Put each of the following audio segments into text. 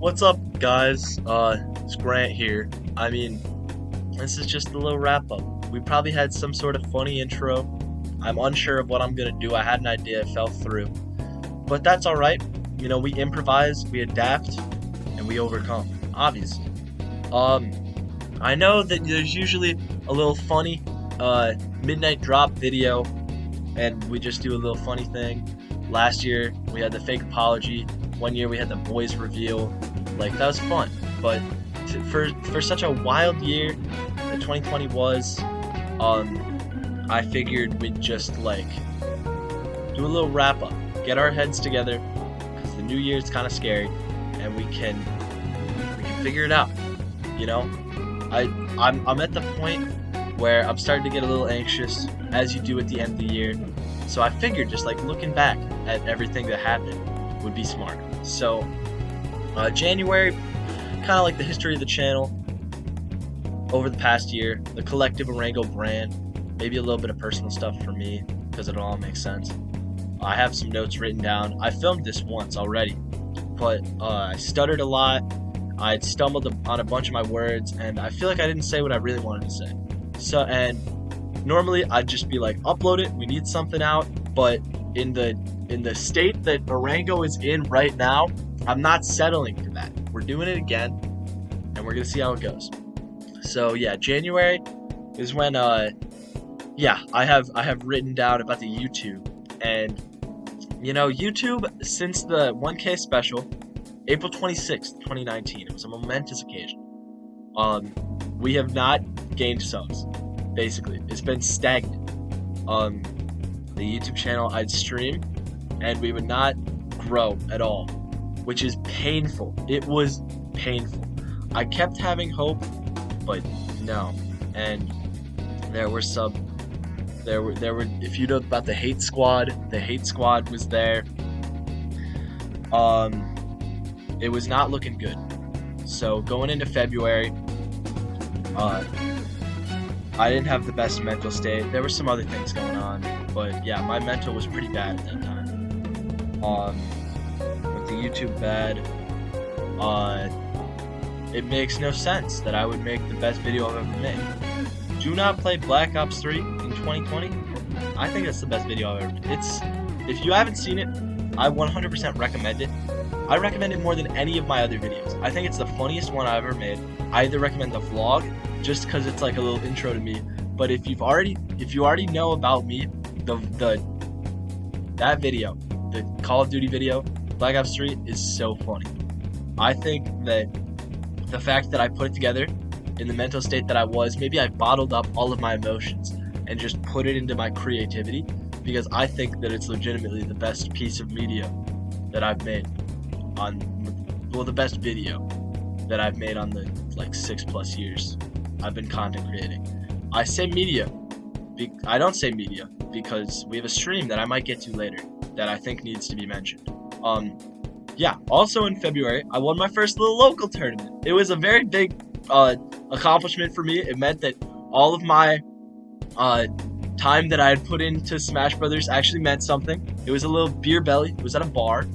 What's up, guys? It's Grant here. I mean, this is just a little wrap up. We probably had some sort of funny intro. I'm unsure of what I'm gonna do. I had an idea, it fell through. But that's alright. We improvise, we adapt, and we overcome, obviously. I know that there's usually a little funny midnight drop video, and we just do a little funny thing. Last year, we had the fake apology. One year, we had the boys reveal. That was fun. But for such a wild year that 2020 was, I figured we'd just do a little wrap up, get our heads together, because the new year's kind of scary, and we can figure it out. I'm at the point where I'm starting to get a little anxious, as you do at the end of the year. So I figured just looking back at everything that happened would be smart. So January, kind of like the history of the channel over the past year, the collective Orango brand, maybe a little bit of personal stuff for me because it all makes sense. I have some notes written down. I filmed this once already, but I stuttered a lot. I stumbled on a bunch of my words, and I feel like I didn't say what I really wanted to say. And normally I'd just be upload it. We need something out, but in the state that Orango is in right now, I'm not settling for that. We're doing it again, and we're gonna see how it goes. So yeah, January is when I have written down about the YouTube, and YouTube, since the 1K special, April 26th, 2019, it was a momentous occasion. We have not gained subs. Basically, it's been stagnant. The YouTube channel, I'd stream, and we would not grow at all, which is painful. It was painful. I kept having hope, but no. And there were if you know about the hate squad was there. It was not looking good. So going into February, I didn't have the best mental state. There were some other things going on, but yeah, my mental was pretty bad at that time. With the YouTube bad, it makes no sense that I would make the best video I've ever made. Do not play Black Ops 3 in 2020. I think that's the best video I've ever made. If you haven't seen it, I 100% recommend it. I recommend it more than any of my other videos. I think it's the funniest one I've ever made. I either recommend the vlog, just because it's a little intro to me. But if you already know about me, that video, the Call of Duty video, Black Ops 3 is so funny. I think that the fact that I put it together in the mental state that I was, maybe I bottled up all of my emotions and just put it into my creativity, because I think that it's legitimately the best piece of media that I've made the best video that I've made on the 6+ years I've been content creating. I say media. I don't say media because we have a stream that I might get to later that I think needs to be mentioned. Also in February, I won my first little local tournament. It was a very big accomplishment for me. It meant that all of my time that I had put into Smash Brothers actually meant something. It was a little beer belly. It was at a bar,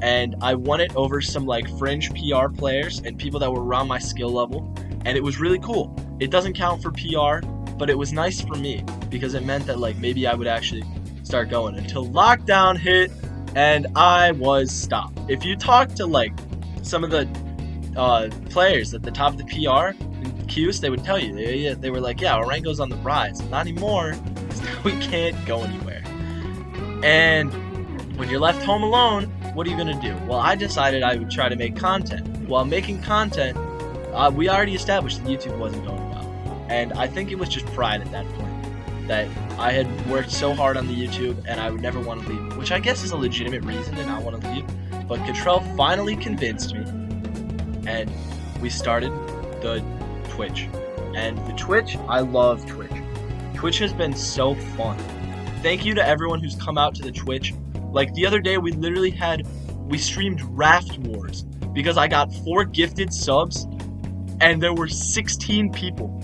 and I won it over some fringe PR players and people that were around my skill level, and it was really cool. It doesn't count for PR, but it was nice for me because it meant that maybe I would actually start going, until lockdown hit and I was stopped. If you talk to some of the players at the top of the PR and queues, they would tell you they were yeah, Orango's on the rise. Not anymore, because now we can't go anywhere. And when you're left home alone, what are you gonna do? Well, I decided I would try to make content. While making content, we already established that YouTube wasn't going well, and I think it was just pride at that point, that I had worked so hard on the YouTube and I would never want to leave, which I guess is a legitimate reason to not want to leave. But Cottrell finally convinced me, and we started the Twitch. And the Twitch, I love Twitch. Twitch has been so fun. Thank you to everyone who's come out to the Twitch. The other day, we streamed Raft Wars because I got 4 gifted subs, and there were 16 people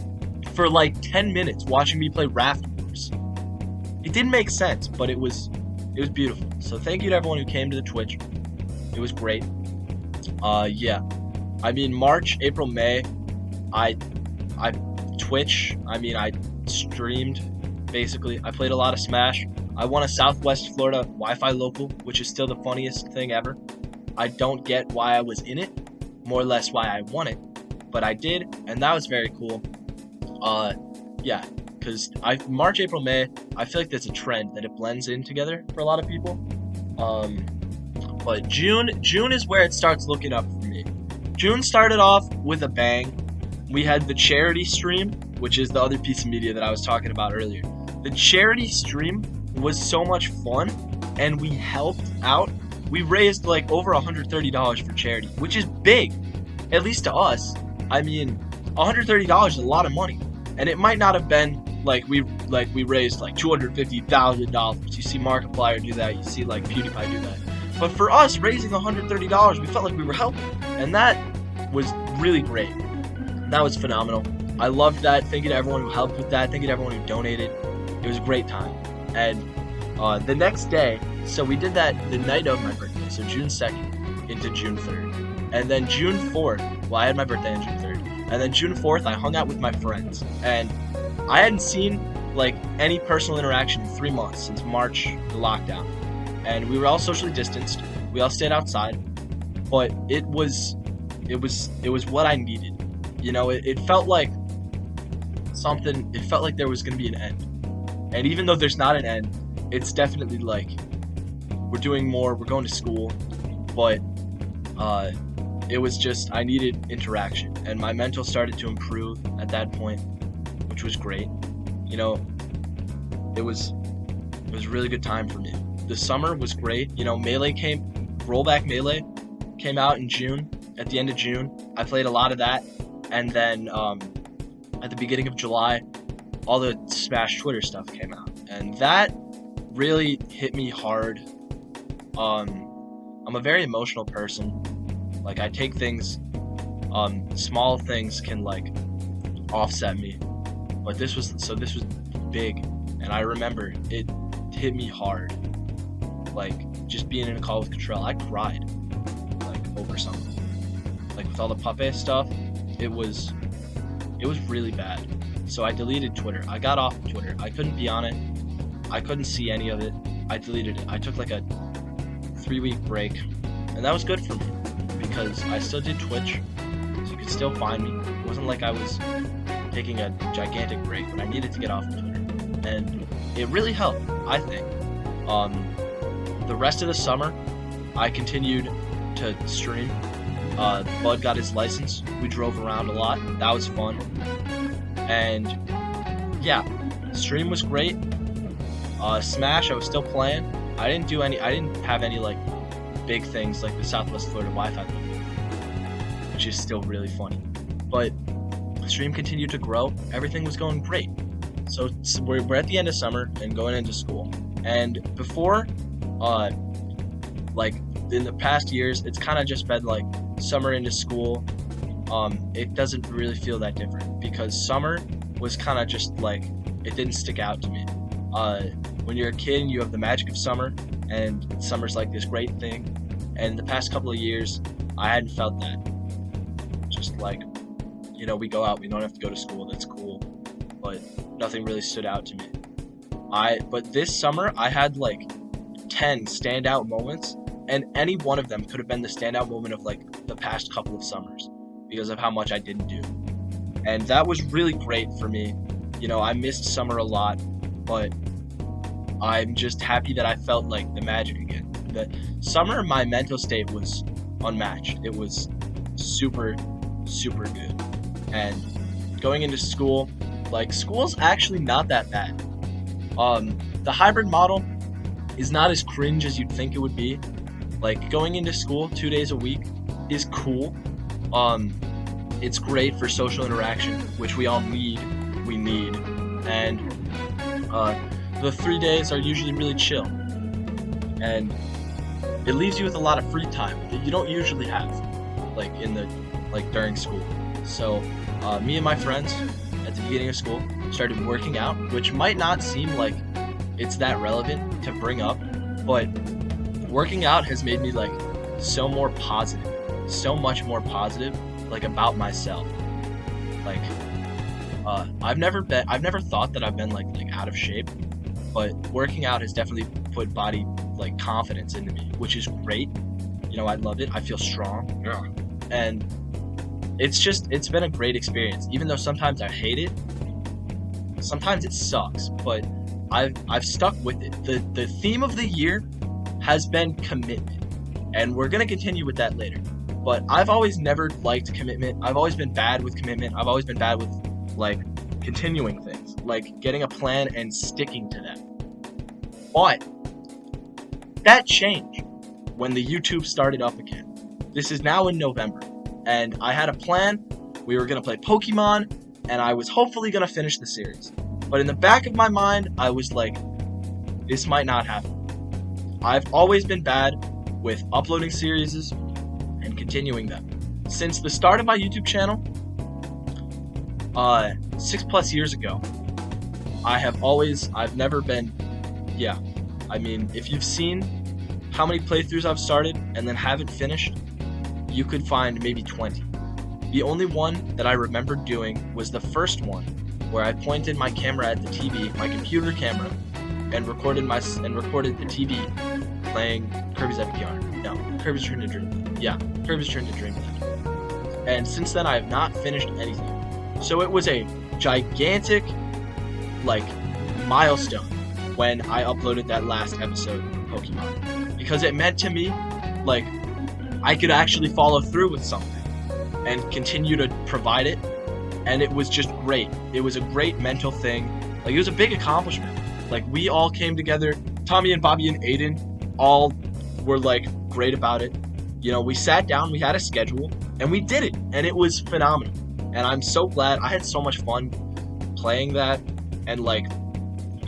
for 10 minutes watching me play Raft Wars. It didn't make sense, but it was beautiful. So thank you to everyone who came to the Twitch. It was great. I mean, March, April, May, I I Twitch. I mean, I streamed basically. I played a lot of Smash. I won a Southwest Florida Wi-Fi local, which is still the funniest thing ever. I don't get why I was in it, more or less why I won it, but I did, and that was very cool. Yeah, because March, April, May, I feel like there's a trend that it blends in together for a lot of people. But June is where it starts looking up for me. June started off with a bang. We had the charity stream, which is the other piece of media that I was talking about earlier. The charity stream was so much fun, and we helped out. We raised like over $130 for charity, which is big, at least to us. I mean, $130 is a lot of money, and it might not have been like we raised like $250,000. You see Markiplier do that, you see like PewDiePie do that. But for us, raising $130, we felt like we were helping, and that was really great. That was phenomenal. I loved that. Thank you to everyone who helped with that. Thank you to everyone who donated. It was a great time. And the next day, so we did that the night of my birthday, so June 2nd into June 3rd. And then June 4th, well, I had my birthday on June 3rd. And then June 4th, I hung out with my friends. And I hadn't seen like any personal interaction in 3 months since March, the lockdown. And we were all socially distanced. We all stayed outside. But it was what I needed. You know, it felt like something, it felt like there was going to be an end. And even though there's not an end, it's definitely like we're doing more, we're going to school, but it was just, I needed interaction, and my mental started to improve at that point, which was great. You know, it was a really good time for me. The summer was great. You know, Rollback Melee came out in June, at the end of June. I played a lot of that, and then at the beginning of July, all the Smash Twitter stuff came out, and that really hit me hard. I'm a very emotional person. Like, I take things, small things can like offset me, but this was big, and I remember it hit me hard. Like, just being in a call with Contrell, I cried like over something. Like, with all the puppet stuff, it was really bad. So I deleted Twitter. I got off of Twitter. I couldn't be on it. I couldn't see any of it. I deleted it. I took like a 3-week break, and that was good for me because I still did Twitch, so you could still find me. It wasn't like I was taking a gigantic break, but I needed to get off of Twitter, and it really helped, I think. The rest of the summer, I continued to stream. Bud got his license. We drove around a lot. That was fun. And yeah, stream was great. Smash, I was still playing. I didn't have any like big things like the Southwest Florida Wi-Fi logo, which is still really funny. But the stream continued to grow. Everything was going great. So we're at the end of summer and going into school. And before, like in the past years, it's kind of just been like summer into school. It doesn't really feel that different because summer was kind of just like, it didn't stick out to me. When you're a kid, you have the magic of summer, and summer's like this great thing. And the past couple of years, I hadn't felt that. Just like, you know, we go out, we don't have to go to school, that's cool. But nothing really stood out to me. But this summer, I had like 10 standout moments, and any one of them could have been the standout moment of like the past couple of summers because of how much I didn't do. And that was really great for me. You know, I missed summer a lot, but I'm just happy that I felt like the magic again. The summer, my mental state was unmatched. It was super, super good. And going into school, like, school's actually not that bad. The hybrid model is not as cringe as you'd think it would be. Like, going into school 2 days a week is cool. It's great for social interaction, which we all need. And the 3 days are usually really chill. And it leaves you with a lot of free time that you don't usually have, like during school. So me and my friends at the beginning of school started working out, which might not seem like it's that relevant to bring up, but working out has made me like so more positive. so much more positive, like, about myself. Like, I've never thought that I've been like out of shape, but working out has definitely put body like confidence into me, which is great. You know, I love it. I feel strong. Yeah. And it's been a great experience. Even though sometimes I hate it, sometimes it sucks, but I've stuck with it. The theme of the year has been commitment, and we're gonna continue with that later. But I've always never liked commitment. I've always been bad with commitment. I've always been bad with like continuing things, like getting a plan and sticking to that. But that changed when the YouTube started up again. This is now in November, and I had a plan. We were gonna play Pokemon, and I was hopefully gonna finish the series. But in the back of my mind, I was like, this might not happen. I've always been bad with uploading series and continuing them. Since the start of my YouTube channel, 6+ years ago, I've never been, I mean, if you've seen how many playthroughs I've started and then haven't finished, you could find maybe 20. The only one that I remember doing was the first one, where I pointed my camera at the TV, my computer camera, and recorded the TV playing Kirby's Epic Yarn. No, Kirby's Return to Dreamland. Yeah, Kirby's Return to Dreamland. And since then, I have not finished anything. So it was a gigantic, like, milestone when I uploaded that last episode of Pokemon, because it meant to me, like, I could actually follow through with something and continue to provide it, and it was just great. It was a great mental thing. Like, it was a big accomplishment. Like, we all came together. Tommy and Bobby and Aiden all were, like, great about it. You know, we sat down, we had a schedule, and we did it, and it was phenomenal. And I'm so glad. I had so much fun playing that and, like,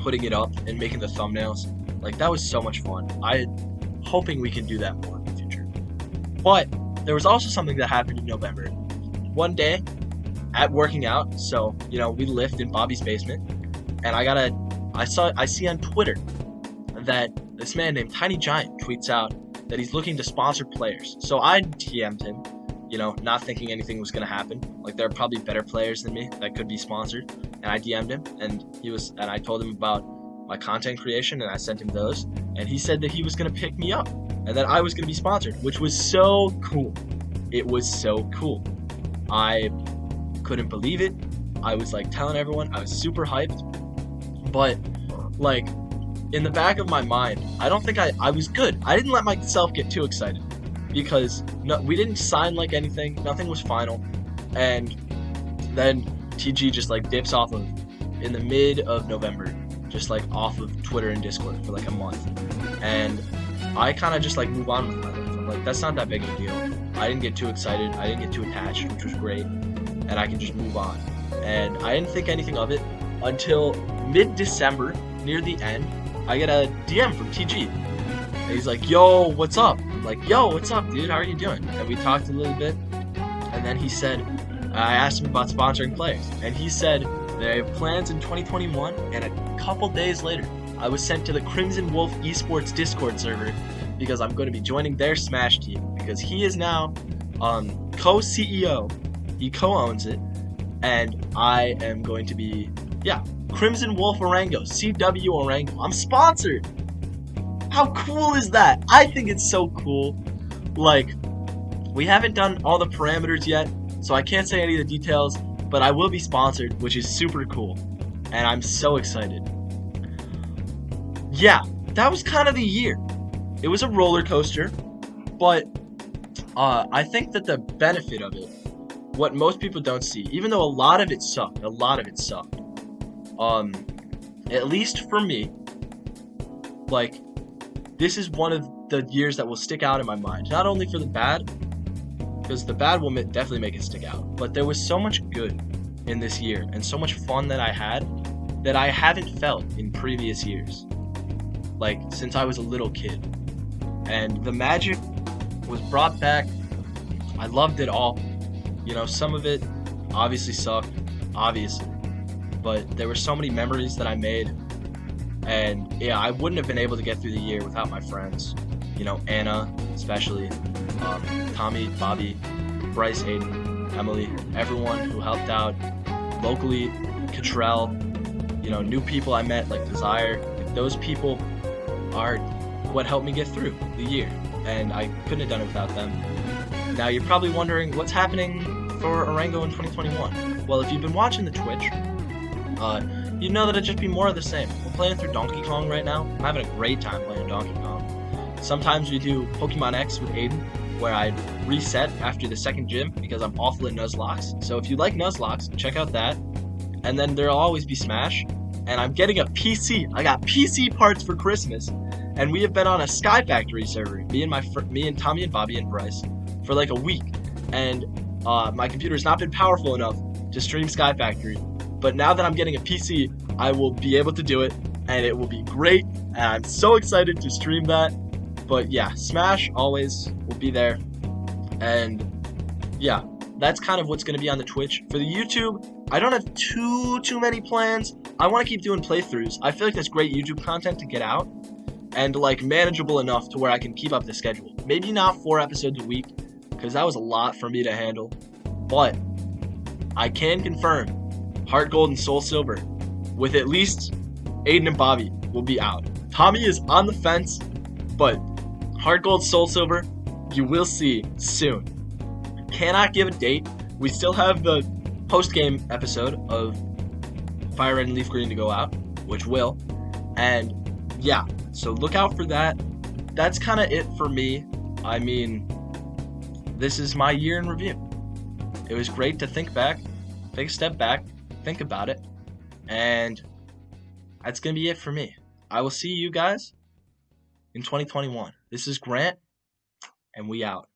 putting it up and making the thumbnails. Like, that was so much fun. I'm hoping we can do that more in the future. But there was also something that happened in November. One day, at working out, so, you know, we lift in Bobby's basement, and I see on Twitter that this man named Tiny Giant tweets out that he's looking to sponsor players. So I DM'd him, you know, not thinking anything was gonna happen. Like, there are probably better players than me that could be sponsored. And I DM'd him, and I told him about my content creation, and I sent him those, and he said that he was gonna pick me up, and that I was gonna be sponsored, which was so cool. It was so cool. I couldn't believe it. I was like telling everyone, I was super hyped. But like, in the back of my mind, I don't think I was good. I didn't let myself get too excited, because we didn't sign like anything. Nothing was final. And then TG just like dips off of, in the mid of November, just like off of Twitter and Discord for like a month. And I kind of just like move on with my life. I'm like, that's not that big of a deal. I didn't get too excited. I didn't get too attached, which was great. And I can just move on. And I didn't think anything of it until mid-December, near the end. I get a DM from TG, and he's like, yo, what's up? I'm like, yo, what's up, dude? How are you doing? And we talked a little bit, and then he said, I asked him about sponsoring players, and he said they have plans in 2021, and a couple days later, I was sent to the Crimson Wolf Esports Discord server, because I'm going to be joining their Smash team, because he is now co-CEO, he co-owns it, and I am going to be, Crimson Wolf Orango, CW Orango. I'm sponsored. How cool is that? I think it's so cool. Like, we haven't done all the parameters yet, so I can't say any of the details, but I will be sponsored, which is super cool, and I'm so excited. Yeah, that was kind of the year. It was a roller coaster, but I think that the benefit of it, what most people don't see, even though a lot of it sucked, at least for me, like, this is one of the years that will stick out in my mind. Not only for the bad, because the bad will definitely make it stick out, but there was so much good in this year, and so much fun that I had, that I haven't felt in previous years. Like, since I was a little kid. And the magic was brought back. I loved it all. You know, some of it obviously sucked, obviously. But there were so many memories that I made. And yeah, I wouldn't have been able to get through the year without my friends. You know, Anna, especially Tommy, Bobby, Bryce, Aiden, Emily, everyone who helped out locally, Cottrell, new people I met like Desire. Like, those people are what helped me get through the year, and I couldn't have done it without them. Now you're probably wondering what's happening for Orango in 2021. Well, if you've been watching the Twitch, you know that it'd just be more of the same. We're playing through Donkey Kong right now. I'm having a great time playing Donkey Kong. Sometimes we do Pokemon X with Aiden, where I reset after the second gym because I'm awful at Nuzlocke. So if you like Nuzlocke, check out that. And then there'll always be Smash. And I'm getting a PC. I got PC parts for Christmas. And we have been on a Sky Factory server, me and Tommy and Bobby and Bryce, for like a week. And my computer's not been powerful enough to stream Sky Factory. But now that I'm getting a PC, I will be able to do it, and it will be great. And I'm so excited to stream that. But yeah, Smash always will be there. And yeah, that's kind of what's going to be on the Twitch. For the YouTube, I don't have too many plans. I want to keep doing playthroughs. I feel like that's great YouTube content to get out, and like manageable enough to where I can keep up the schedule. Maybe not 4 episodes a week, because that was a lot for me to handle. But I can confirm Heart Gold and Soul Silver with at least Aiden and Bobby will be out. Tommy is on the fence, but Heart Gold, Soul Silver, you will see soon. Cannot give a date. We still have the post-game episode of Fire Red and Leaf Green to go out, which will. And yeah, so look out for that. That's kind of it for me. I mean, this is my year in review. It was great to think back, take a step back, think about it, and that's going to be it for me. I will see you guys in 2021. This is Grant, and we out.